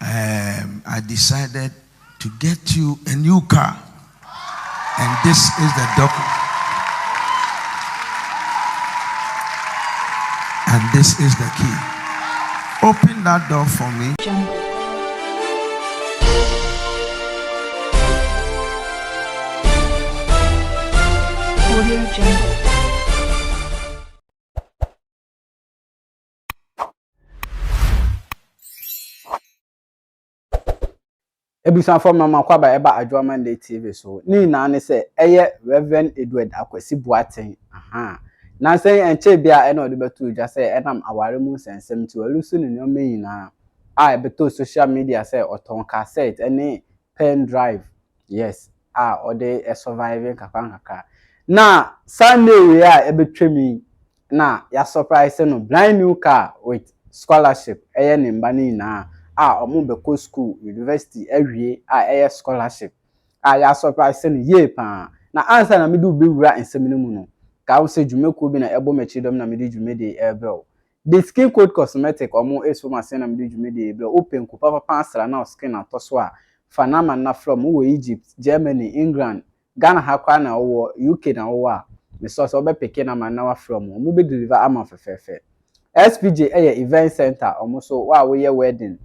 I decided to get you a new car. And this is the document. And this is the key. Open that door for me. Ebusan for mama kwaba eba ADWOA Monday TV so ni na ne se eye Reverend Edward Akwasi Boateng na say enche bia e na ode betu dwa say enam aware mu sensem ti walusu ne no nyina a beto social media say oton cassette ene pen drive yes ode e surviving kakaka na Sunday we ebetwemi na ya surprise no brand new car with scholarship eye ne mba ni na omo beko school university awie eye scholarship ya surprise no ye pa na answer na me do be wura ensem no mu no ka wo se dwumeko bi na ebo machidom na me di dwumede ebro the skin code cosmetic omo eso ma se na me di dwumede ebro open ko papa asra na skin atoso fanama na from wo Egypt Germany England Ghana hakwa na wo UK na wo me so be peke na man na wa from omo be deliver ama fefefe SPJ event center omo so wa wo ye wedding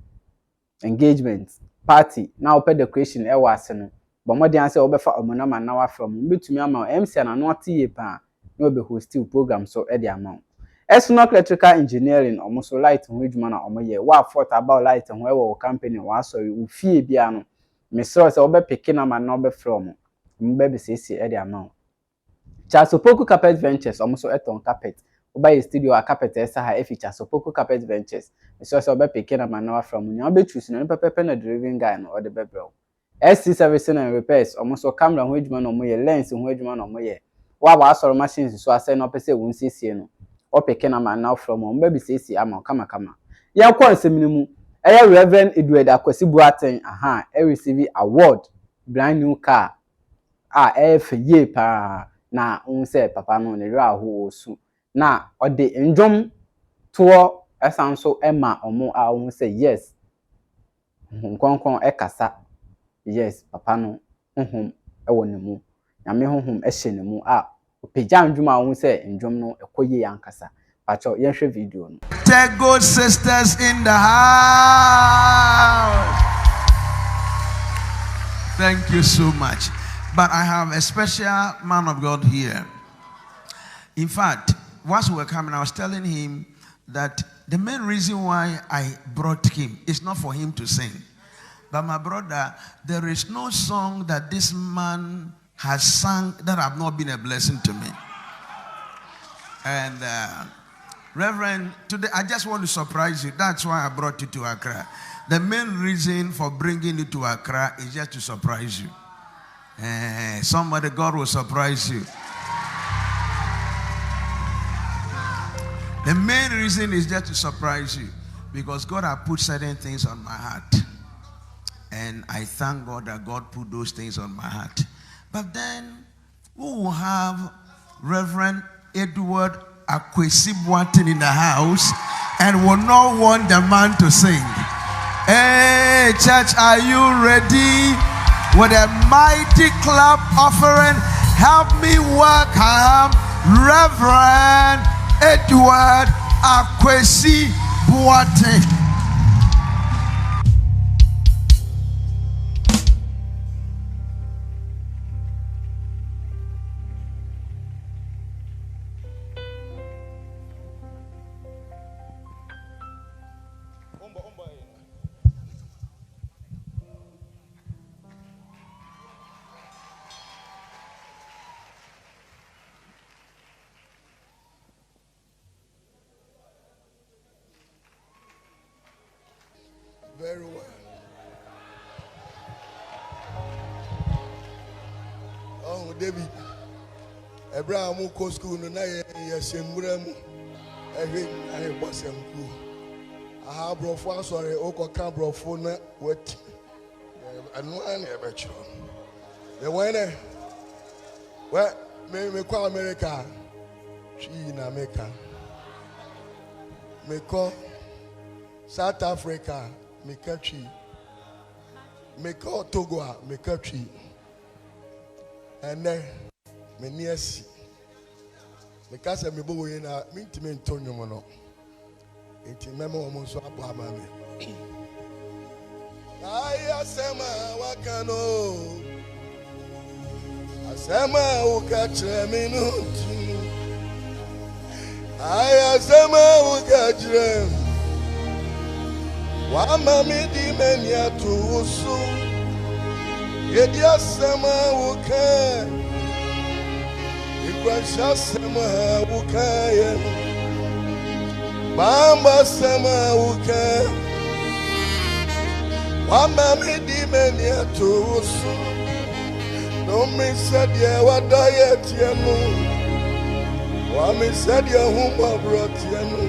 engagement party now pay decoration e wa ase no but mo dey answer obefa omona man na wa from betumi ama MC na no atiye pa no be hosting program so e dey amount Esnok electrical engineering omo so light ho adwuma na omo ye wa fort about light ho e wo company wa sorry wo fie bia no me so se obe pick na man na obe from mo be sesi e dey amount Chasopoku Carpet Ventures omo so eton carpet oba studio a carpet esa ha e feature Chasopoku Carpet Ventures so obe pick na man na from nya obe choose no pepepe na driving guy no ode bebro SC servicing and repairs omo so camera ho adwuma na omo ye lens ho adwuma na omo ye wa asoro machines so ase no pese won siesie no o pick na man na from omo be siesie ama kama ya kwa nsem mu Reverend Edward Akwasi Boateng receive award brand new car ye pa na unse papa no ne ra ho osu na ode ndwom to esanso ema omo unse yes nkonkon ekasa yes papa no honhom ewo ne mu nyame honhom ehye ne mu opagya ndwom unse ndwom no ekoye yankasa pacho yenhwe video no good sisters in the house. Thank you so much. But I have a special man of God here. In fact, once we were coming, I was telling him that the main reason why I brought him is not for him to sing. But my brother, there is no song that this man has sung that have not been a blessing to me. And Reverend, today I just want to surprise you. That's why I brought you to Accra. The main reason for bringing you to Accra is just to surprise you. Somebody, God will surprise you. The main reason is just to surprise you because God has put certain things on my heart. And I thank God that God put those things on my heart. But then we will have Reverend Edward Akwasi Boateng in the house and will not want the man to sing. Hey, church, are you ready? With a mighty clap offering, help me welcome Reverend Edward Akwasi Boateng. Very well. Oh, David. Abraham go school no na yesembura mu. Ehwe ahe bosem ku. Aha brofo asore okoka brofo na wet. Anu an e becho. The one me kwa America. She in America. Me ko South Africa. Me country make a Togo, make a tree. And then, me near see. Because I'm a boy in a mintimate tournament. It's a memo almost a bomb. I asema wakano. Asema ukache minuti. I asema ukache. Wamami di menya tuusu. Yedi asema ukache. Ikwasha sema ukache. Bamba sema ukache. Wamami di menya tuusu. No me said ya wadayet yanu. Wami said ya humba brought yanu.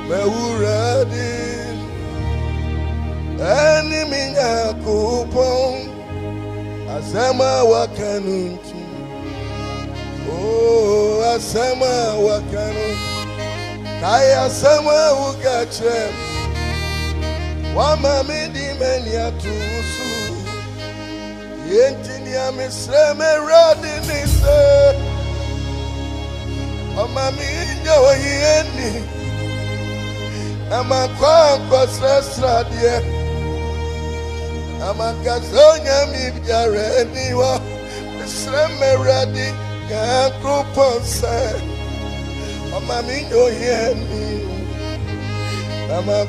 Me uradi. Eni minya kupon. Asema wakanunti. Oh, asema wakanunti. Kaya asema ukache. Wamami di menya tuusu. Yenti ya misreme radi nise. Omami nyo yeni. Ama kwa sresra die. Ama kazonya mibjare niwa. Misreme radi kakruponse. Omami nyo yeni. Ama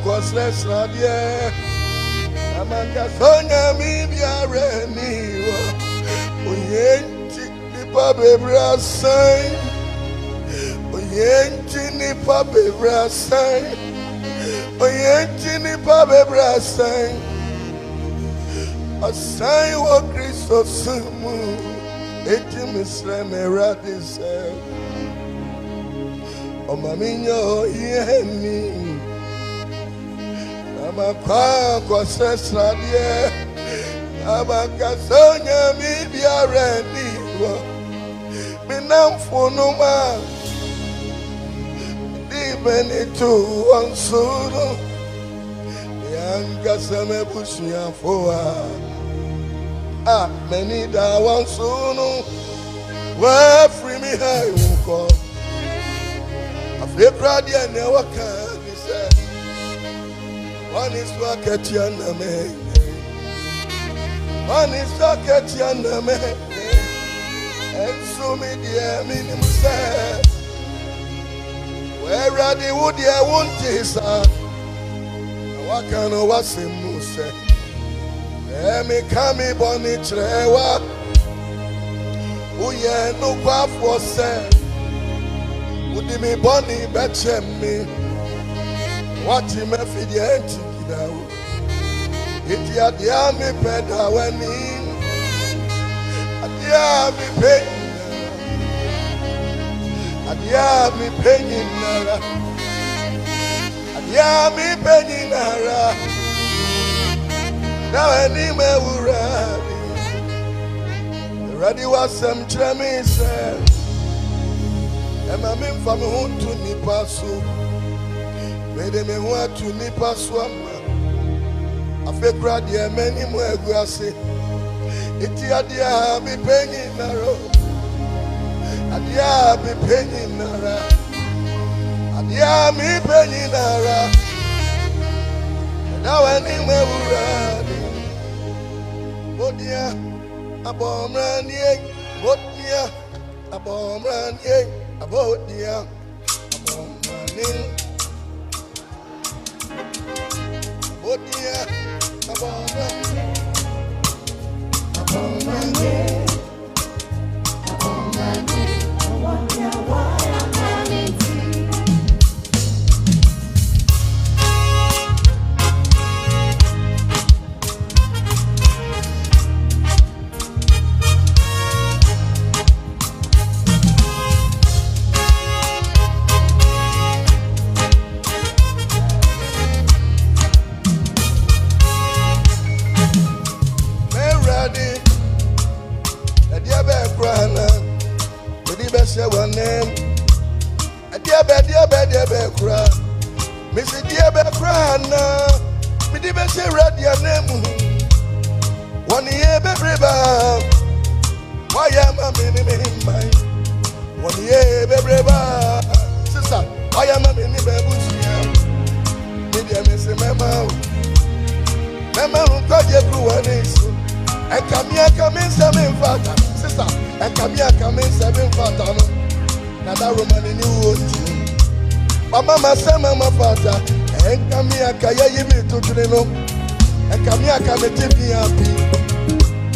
kwa sresra die. Amakasonya mibiare niwa. Oyenti nipa bebrasai. Oyenti nipa bebrasai. Oyenti nipa bebrasai. Asai wo Kristo sumu. Eti misreme radise. Omaminyo yeni. Amakwa kwa sesra die. Amakasonya mibiare niwa. Minamfunuma. Dibenitu wansuru. Yanga seme bushi afoa. Menida wansunu. Wa free me hai uko. Afekra die ne waka ni se. One is Wakatiana me. One is Wakatiana me. And so me dear minimum say. Where are the wood I want is what can I was in Muse? Let me come bonny trewa. Oh yeah, no quaff was said. Would me bonny betchem me? What you may feed the empty now? It ya dear me peda when in a dear me pain. A dear me pain. A dear me pain. Now any me will ready was some tremis. And my men from home to Nipasu. Mede me want to nipa swama. Afekra dia many mo eguase. Iti adia mi penyi naro. Adia mi penyi nara. Adia mi penyi nara. Now any me uradi. Bodia abomran ye. Bodia abomran ye. Abodia abomran ye. Oh dear, dear cry. Missy dear Becrana, me the best red your name. many mine. 1 year, baby, sister, I am a mini baby. Media missing my mouth. Mama, who got your blue and issue. And come here, come in 7 father, sister. And come here, come in 7 father. Now that woman in you. Mama, say, Mama, father. And come here, can you be to the and come here, come and take me happy.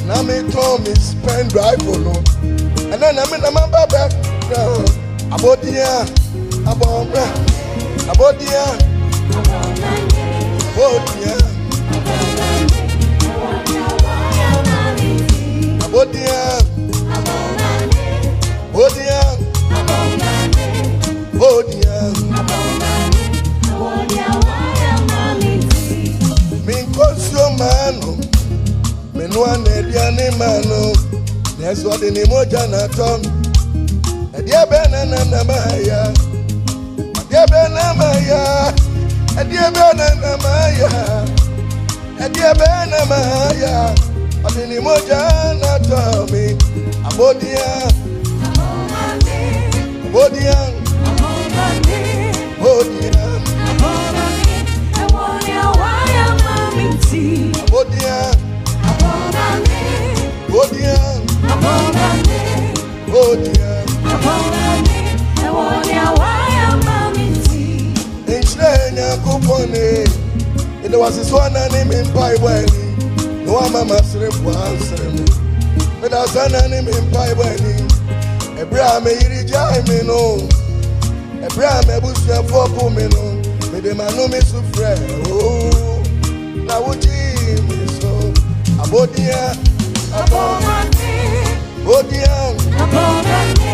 Now me told me spend drive for no. And then I'm in the man back. About the year, about the year, about the year, about the year, about the year, about the year. Mano, menua neliane mano, neswa de nemoja na tom. Edia bena na maya, edia bena maya, edia bena na maya, edia bena maya. Ade nemoja na tomi, abodia, abodia, abodia. Bodia, Bodia, Bodia, Enchina kupone. It was his one name in Bible. No mama strip answer me. But that's an name in Bible. Abraham irija me no. Abraham ebusia for pomeno. Me de manu me sufre. Oh, na wuji. Abodia, Abonani, Bodia, Abonani,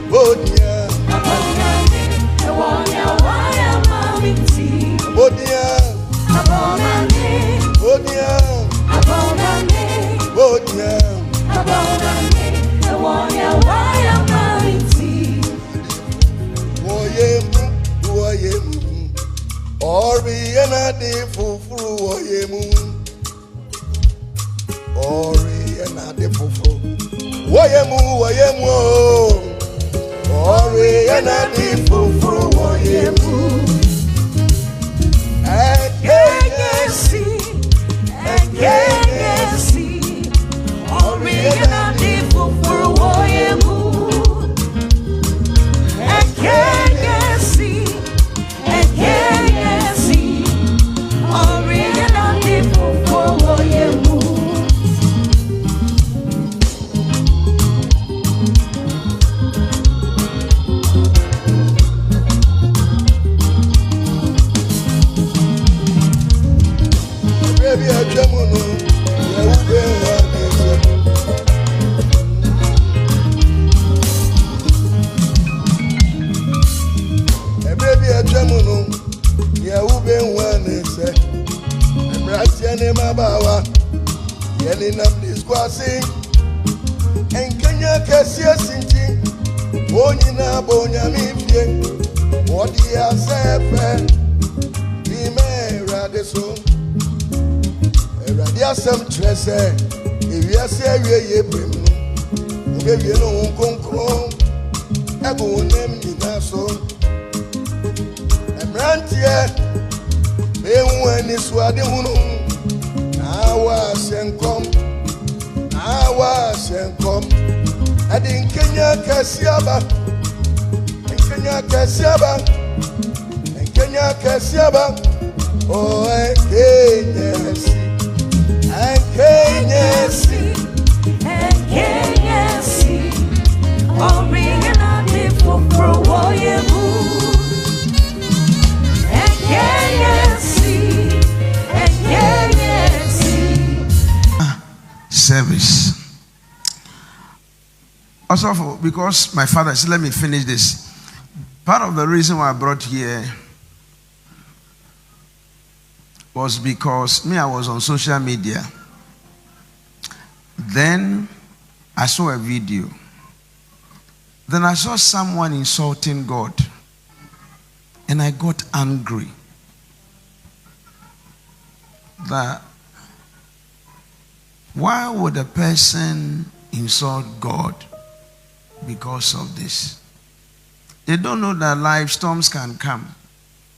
Bodia, Abonani, Ewonya waya mamiti, Bodia, Abonani, Bodia, Abonani, Bodia, Abonani, Ewonya waya mamiti. Woyemu, Ori enade fufuru woyemu. Ori and Adifufu. Woyemu, Ori and Adifufu, Woyemu. Ekesi, Ori and Adifufu, Woyemu. Ekesi, Ori and Adifufu, Woyemu. Baby, I jam on you. Baby, I jam on you. Yeah, who been one is it? I'm right in my bawa. Yelling up this quasi. And Kenya Cassia sinking. Bonina Bonya Mifie. What do you say? Be made the soul. There are some treasure. If you say we are brim, you know, concron. I go name you now so. I'm rantier. They when it's what they want. I was and come. I didn't Kenya Cassiaba. And Kenya Cassiaba. Oh, I can't see. And Kenyasi, original for Woyemu. And Kenyasi. Service. Also, because my father said, let me finish this. Part of the reason why I brought here was because I was on social media. Then I saw a video. Then I saw someone insulting God. And I got angry. That why would a person insult God? because of this. They don't know that life storms can come.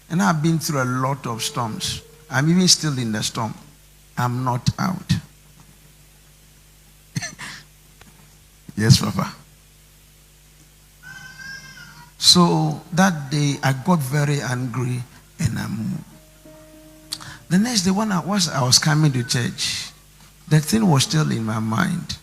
And I've been through a lot of storms. I'm even still in the storm. I'm not out. Yes, Papa. So that day I got very angry and I moved. The next day when I was coming to church, that thing was still in my mind.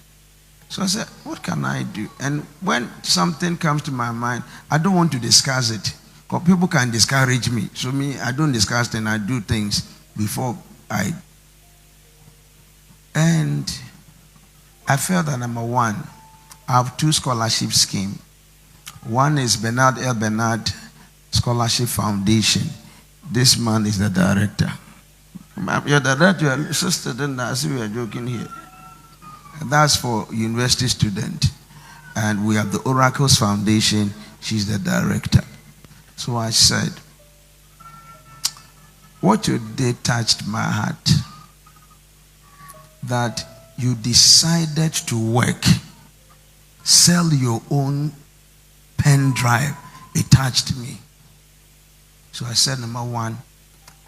So I said, what can I do? And when something comes to my mind, I don't want to discuss it. Because people can discourage me. So me, I don't discuss things, I do things before I. And I felt that number one, I have 2 scholarship schemes. One is Bernard L. Bernard Scholarship Foundation. This man is the director. You're the director, you're so student, I see we are joking here. That's for university student. And we have the Oracles Foundation. She's the director. So I said, what you did touched my heart. That you decided to work, sell your own pen drive. It touched me. So I said, number one,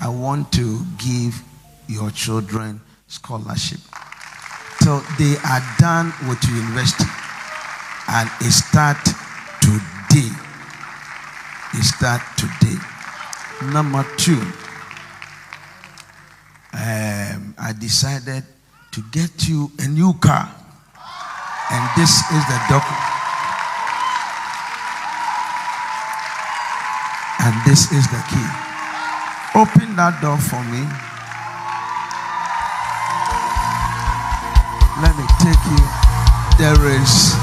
I want to give your children scholarship. So they are done with university. And it starts today. It starts today. Number two, I decided to get you a new car. And this is the document. And this is the key. Open that door for me. Let me take you. There is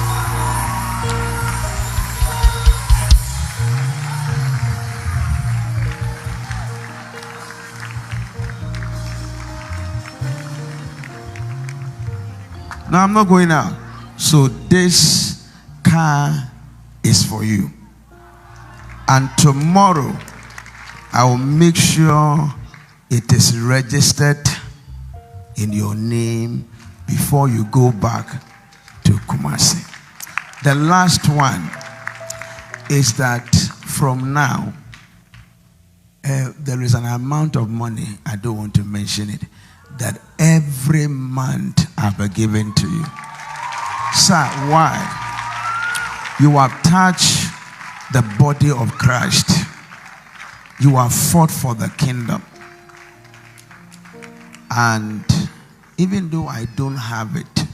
no, I'm not going out. So this car is for you. And tomorrow, I will make sure it is registered in your name before you go back to Kumasi. The last one is that from now, there is an amount of money, I don't want to mention it, that every month I've been given to you. Sir, why? You have touched the body of Christ. You have fought for the kingdom. And even though I don't have it,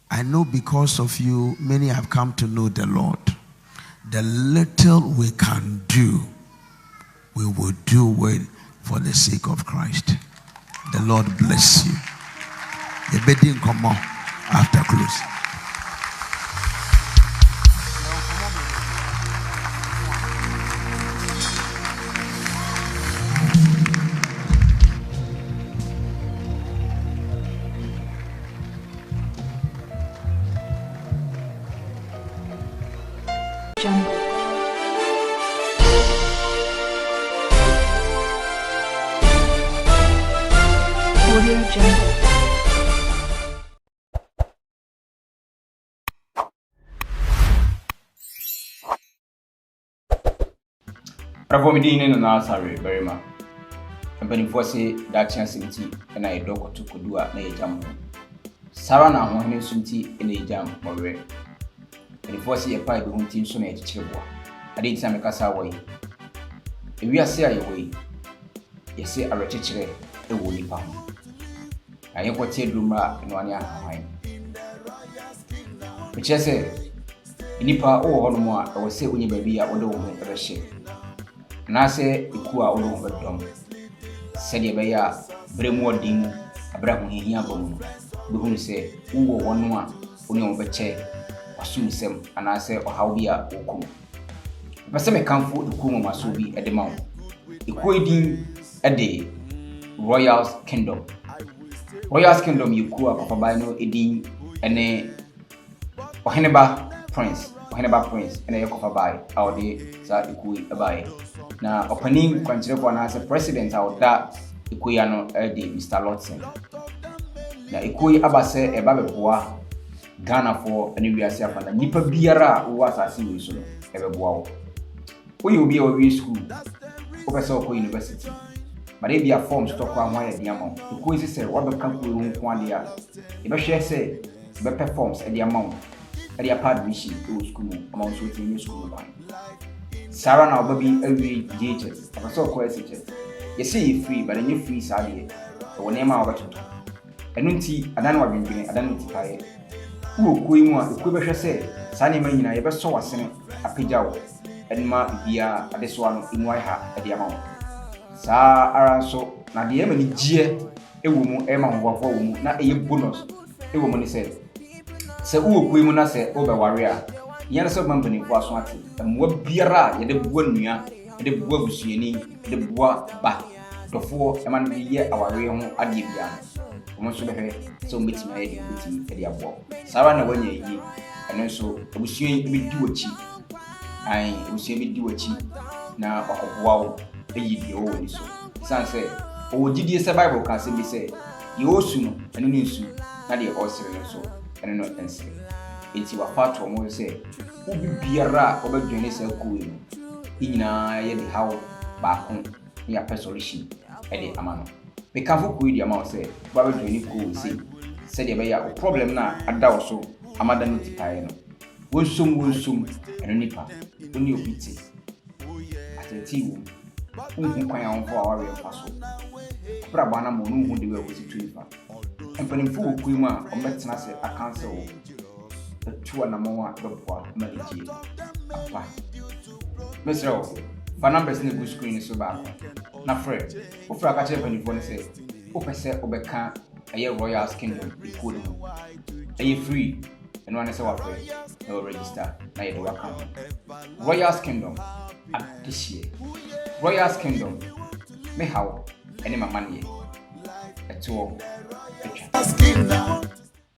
I know because of you, many have come to know the Lord. The little we can do, we will do it for the sake of Christ. The Lord bless you. The bedding come on after close. Bravo Medina and Nasari, very much. And when you say that chance in tea, and I dog to Kudua, nay jam. Sarah now when you sunti in a jam or red. And if I see a pipe whom team soon at Chilwa, I did some Casa way. If we are say away, you say a retire, a woolly pound. I am what said Lumra and 1 year behind. Which I say, Nipa or one more, I will say when you baby are all over the ship. And I say, Ikua all over the drum. Said ye by a Bremwood dim, a brown here, who say, who one more, only over chair, or soon sem, and I say, or how we are, or come. But some come for the Kuma must be at the mount. Equating a day, Royal's Kingdom. Royal's Kingdom, you cool up of a bino, Edin, and a ohianiba Prince, and a yoke of a buy, our day, Sir Ikui a buy. Now, opening consider one as a president out that Ikuiano Eddie, Mr. Lotson. Now, Ikui Abase, a baby boa, Ghana for any we are safe and nipa biara who was a see so ever wow. We will be a school, Professor University. But they be a form stock one wire the amount. The quiz say what the company room one year. If I share say, the performs at the amount at the apart mission to school amount to new school one. Sarah now baby every DHS, Professor Quest. You see free, but then you free Sadia, or name our battle. And unti, I don't want to be I don't need to pay. Who going on the Quibusha say, Sunny Manina ever saw a senate a pijao, and ma via at this one in white hat at the amount. Sa aranso na de ema ni gie ewo mu ema hwafo wo mu na eye bonus ewo mu ni se uokui mu na se obeware a yana so mampani fo aso ate emwa biara ye de bua nua ye de bua busuani ye de bua ba dofo ema no ye aware ho ade bia no so behwe so metima ye de metima e de abo sara na wanya yi eno so obusuani bi di wachi ai obusuani bi di wachi na akobua wo eyi di o woni so san say o gidie se bible kan se bi say ye osu no eno ni nsu na de o sere so eno no ense enti wa fato mo say obi biara obadwene se kuwe no nyina ye de hawo ba ko ya solution e de amano me kan fo kuwe di ama say ba badwene kuwe se de be ya o problem na ada wo so amada no tipae no wonsum eno nipa oni obiti atenti wo kwan ya onfo awa we faso pra bana mo no hu de we wosi tuifa empanimfo okui mu a ometena se akanse wo atu na mo a dopoa maliji apa mesro fa numbers ni go screen so ba na fred o fra ka che panimfo ne se o pese obeka aye royal kingdom ikodi mu aye free eno ane se wa fred no register na ye do account royal kingdom at this year Royal's Kingdom, me how any my money at all.